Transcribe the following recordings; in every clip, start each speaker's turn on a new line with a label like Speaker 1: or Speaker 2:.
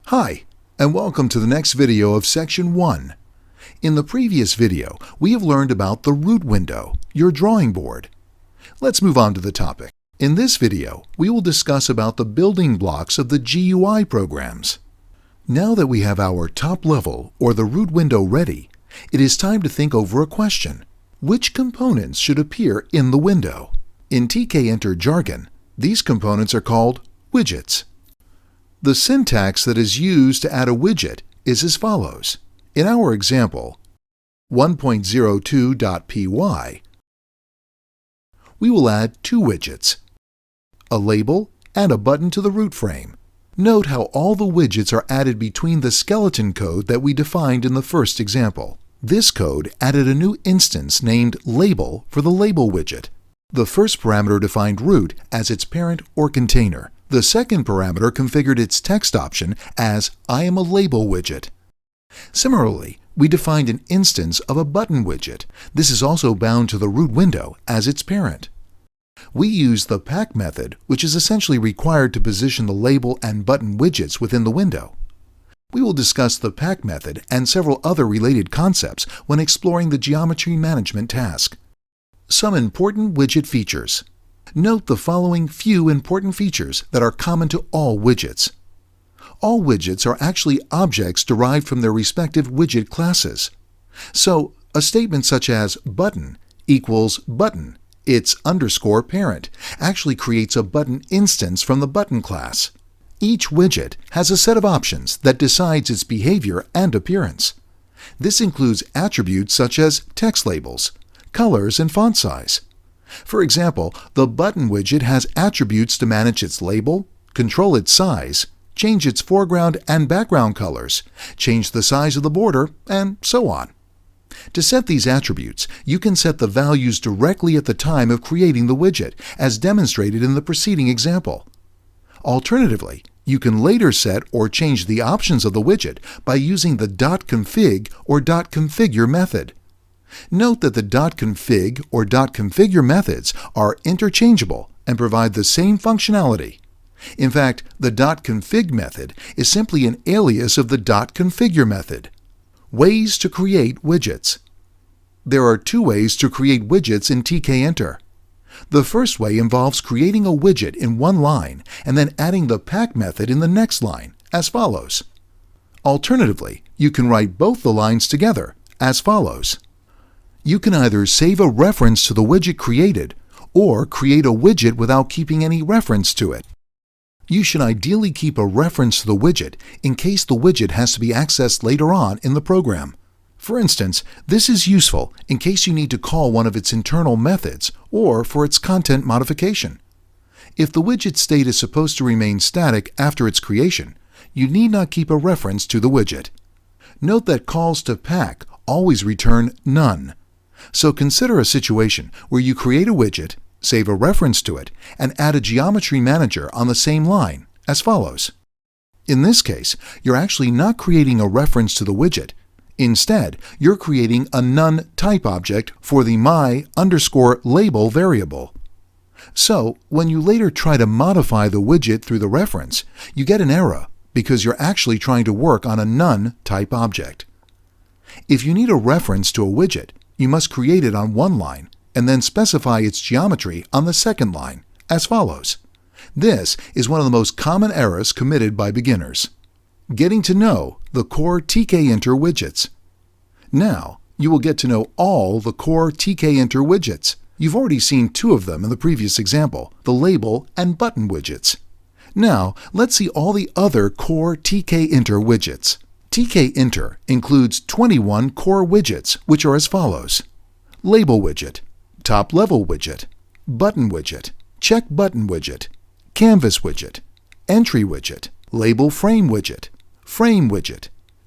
Speaker 1: Hi, and welcome to the next video of Section 1. In the previous video, we have learned about the root window, your drawing board. Let's move on to the topic. In this video, we will discuss about the building blocks of the GUI programs. Now that we have our top level, or the root window ready, it is time to think over a question. Which components should appear in the window? In TK-Enter jargon, these components are called widgets. The syntax that is used to add a widget is as follows. In our example, 1.02.py, we will add two widgets, a label and a button to the root frame. Note how all the widgets are added between the skeleton code that we defined in the first example. This code added a new instance named label for the label widget. The first parameter defined root as its parent or container. The second parameter configured its text option as I am a label widget. Similarly, we defined an instance of a button widget. This is also bound to the root window as its parent. We use the pack method, which is essentially required to position the label and button widgets within the window. We will discuss the pack method and several other related concepts when exploring the geometry management task. Some important widget features. Note the following few important features that are common to all widgets. All widgets are actually objects derived from their respective widget classes. So, a statement such as button equals button, its underscore parent, actually creates a button instance from the button class. Each widget has a set of options that decides its behavior and appearance. This includes attributes such as text labels, colors, and font size. For example, the button widget has attributes to manage its label, control its size, change its foreground and background colors, change the size of the border, and so on. To set these attributes, you can set the values directly at the time of creating the widget, as demonstrated in the preceding example. Alternatively, you can later set or change the options of the widget by using the .config or .configure method. Note that the .config or .configure methods are interchangeable and provide the same functionality. In fact, the .config method is simply an alias of the .configure method. Ways to create widgets. There are two ways to create widgets in TK-Enter. The first way involves creating a widget in one line and then adding the pack method in the next line, as follows. Alternatively, you can write both the lines together, as follows. You can either save a reference to the widget created or create a widget without keeping any reference to it. You should ideally keep a reference to the widget in case the widget has to be accessed later on in the program. For instance, this is useful in case you need to call one of its internal methods or for its content modification. If the widget state is supposed to remain static after its creation, you need not keep a reference to the widget. Note that calls to pack always return none. So consider a situation where you create a widget, save a reference to it, and add a geometry manager on the same line, as follows. In this case, you're actually not creating a reference to the widget. Instead, you're creating a none type object for the my_label variable. So, when you later try to modify the widget through the reference, you get an error because you're actually trying to work on a none type object. If you need a reference to a widget, you must create it on one line and then specify its geometry on the second line, as follows. This is one of the most common errors committed by beginners. Getting to know the core TK-Enter widgets. Now, you will get to know all the core TK-Enter widgets. You've already seen two of them in the previous example, the label and button widgets. Now, let's see all the other core TK-Enter widgets. TK-Enter includes 21 core widgets, which are as follows. Label widget, top level widget, button widget, check button widget, canvas widget, entry widget, label frame widget,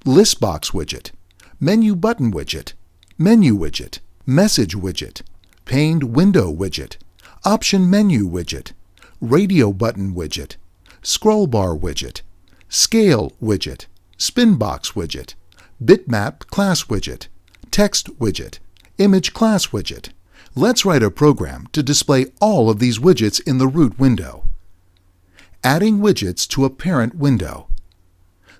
Speaker 1: list box widget, menu button widget, menu widget, message widget, paned window widget, option menu widget, radio button widget, scroll bar widget, scale widget, spin box widget, bitmap class widget, text widget, image class widget. Let's write a program to display all of these widgets in the root window. Adding widgets to a parent window.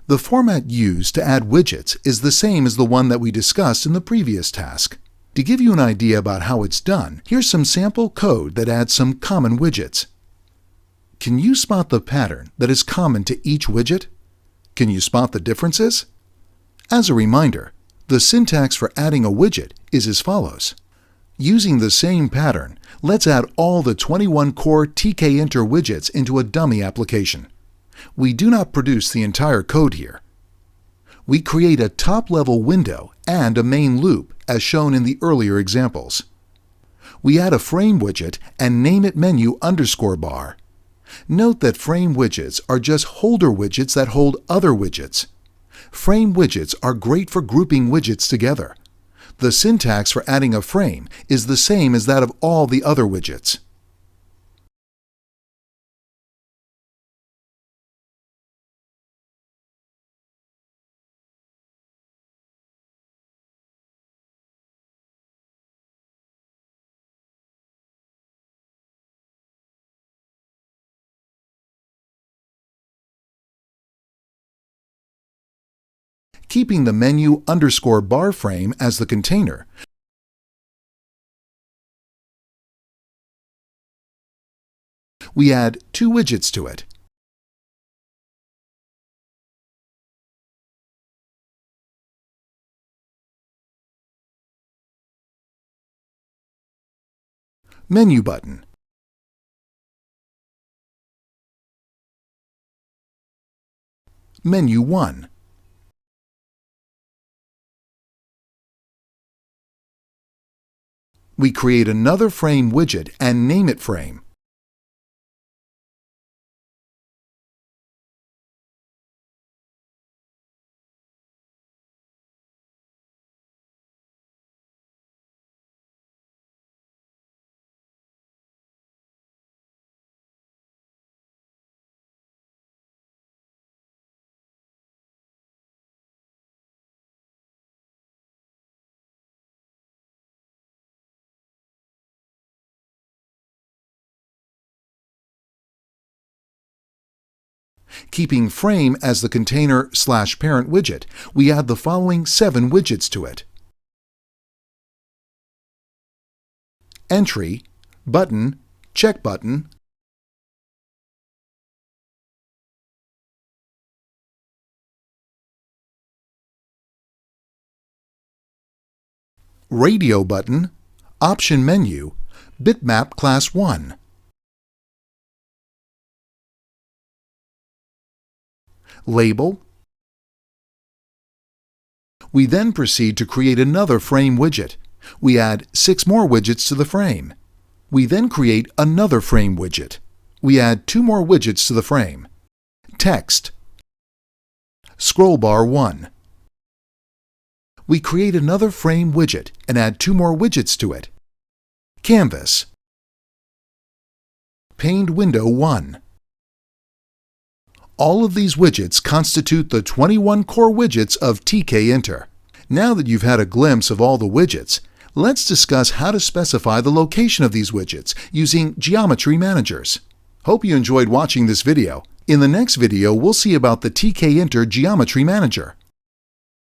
Speaker 1: The format used to add widgets is the same as the one that we discussed in the previous task. To give you an idea about how it's done, here's some sample code that adds some common widgets. Can you spot the pattern that is common to each widget? Can you spot the differences? As a reminder, the syntax for adding a widget is as follows. Using the same pattern, let's add all the 21 core tkinter widgets into a dummy application. We do not produce the entire code here. We create a top-level window and a main loop, as shown in the earlier examples. We add a frame widget and name it menu_bar. Note that frame widgets are just holder widgets that hold other widgets. Frame widgets are great for grouping widgets together. The syntax for adding a frame is the same as that of all the other widgets. Keeping the menu_bar frame as the container, we add two widgets to it. Menu button. Menu 1. We create another frame widget and name it frame. Keeping frame as the container/parent widget, we add the following 7 widgets to it. Entry, button, check button, radio button, option menu, bitmap class 1. Label. We then proceed to create another frame widget. We add 6 more widgets to the frame. We then create another frame widget. We add 2 more widgets to the frame. Text. Scroll bar 1. We create another frame widget and add 2 more widgets to it. Canvas. Paned window 1. All of these widgets constitute the 21 core widgets of tkinter. Now that you've had a glimpse of all the widgets, let's discuss how to specify the location of these widgets using geometry managers. Hope you enjoyed watching this video. In the next video, we'll see about the tkinter geometry manager.